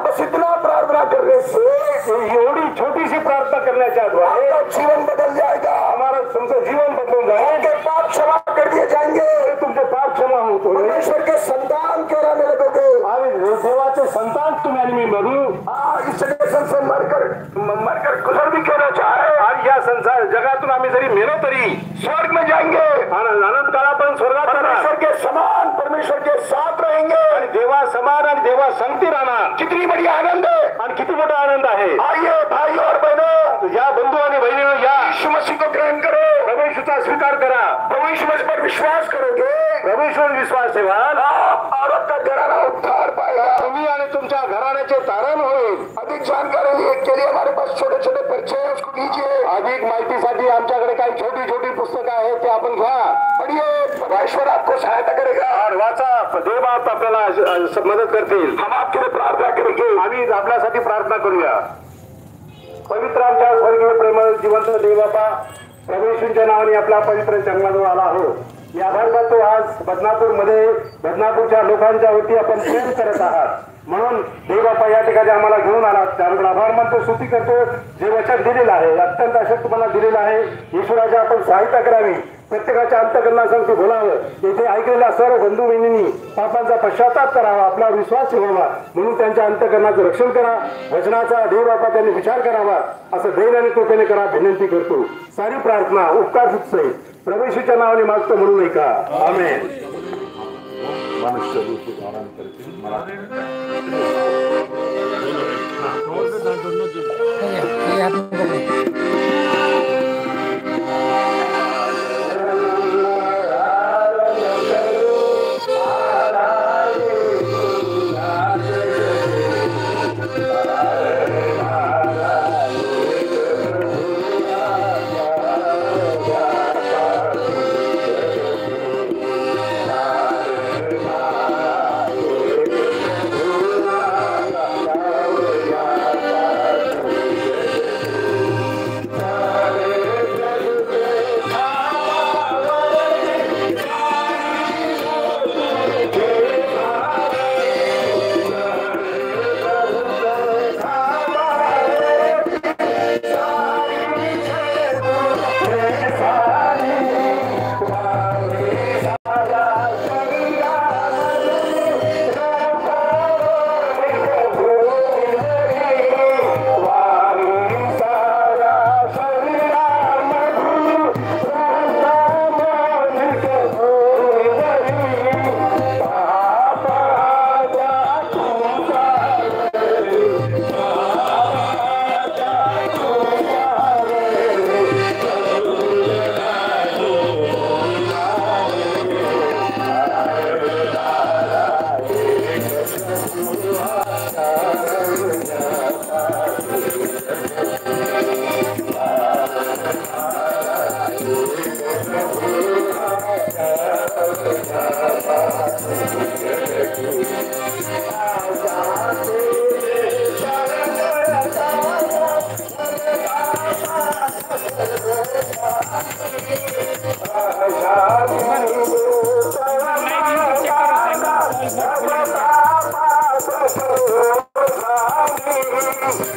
बस इतना प्रार्थना करने से, एवढी छोटीशी प्रार्थना करण्याच्या द्वारे आपका जीवन बदल जाएगा, हमारा तुमचं जीवन बदलून जाईल, आपके पाप क्षमा कर दिए जाएंगे, तुमचे पाप क्षमा होतो परमेश्वर के संतान कहलाने लगोगे। आणि देवाचे संतान तुम्ही आणि मी बनू। इस जगत से मरकर गुजर भी कहना चाहे, आणि या संसार जगातून आम्ही जरी मेलो तरी स्वर्ग में जाएंगे, अनंत काळापर्यंत स्वर्गात परमेश्वर के समान परमेश्वर के साथ रहेंगे, आणि देवा समान आणि देवा संगती राहणार। कितनी बड़ी आनंद है, आणि किती मोठा आनंद आहे। आइए भाई और बहनों, या बंधू आणि बहिणींनो, या यीशु मसीह को ग्रहण करो, प्रभू येशूचा स्वीकार करा, प्रभु यीशु मसीह पर विश्वास करोगे, प्रभू येशूवर विश्वास ठेवा, आप और आपका घराना उद्धार पाएगा, तुम्ही आणि तुमच्या घराण्याचे तारण होईल। अधिक जानकारी के लिए हमारे पास छोटे छोटे पर्चे हैं, उसको लीजिए। अधिक माहितीसाठी आमच्याकडे काही छोटी छोटी पुस्तकं आहेत, ते आपण घ्या, पढ़िए, परमेश्वर आपको सहायता करेगा, आणि वाचा, देव आपल्याला मदत करतील। हम आपके लिए प्रार्थना करेंगे, आम्ही आपल्यासाठी प्रार्थना करूया। पवित्र आमच्या स्वर्गीय प्रेमळ जिवंत देव बापा, प्रभू येशूच्या नावाने आपला पवित्र चरणाजवळ आला आहोत। या भारतात आज बदनापूरमध्ये बदनापूरच्या लोकांच्या वरती आपण प्रेम करत आहात, म्हणून देव बापा या ठिकाणी आम्हाला घेऊन आलात, त्यामुळे आभार मानतो, स्तुती करतो। जे वचन दिलेलं आहे, अत्यंत अशक्त तुम्हाला दिलेलं आहे, येशूराजा आपण सहायता करावी, प्रत्येकाच्या अंतकरणासाठी बोलावं, येथे ऐकलेल्या सर्व बंधू बहिणींनी पापांचा पश्चाताप करावा, आपला विश्वास ठेवावा, म्हणून त्यांच्या अंतकरणाचं रक्षण करा, वचनाचा देव बापा त्यांनी विचार करावा, असं दैव आणि कृपेने करा विनंती करतो। सारी प्रार्थना उपकार सुचते प्रभू येशूच्या नावाने मागतो, म्हणून ऐका, आमेन। मनुष्य रूपी धारण करते मला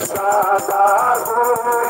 सादा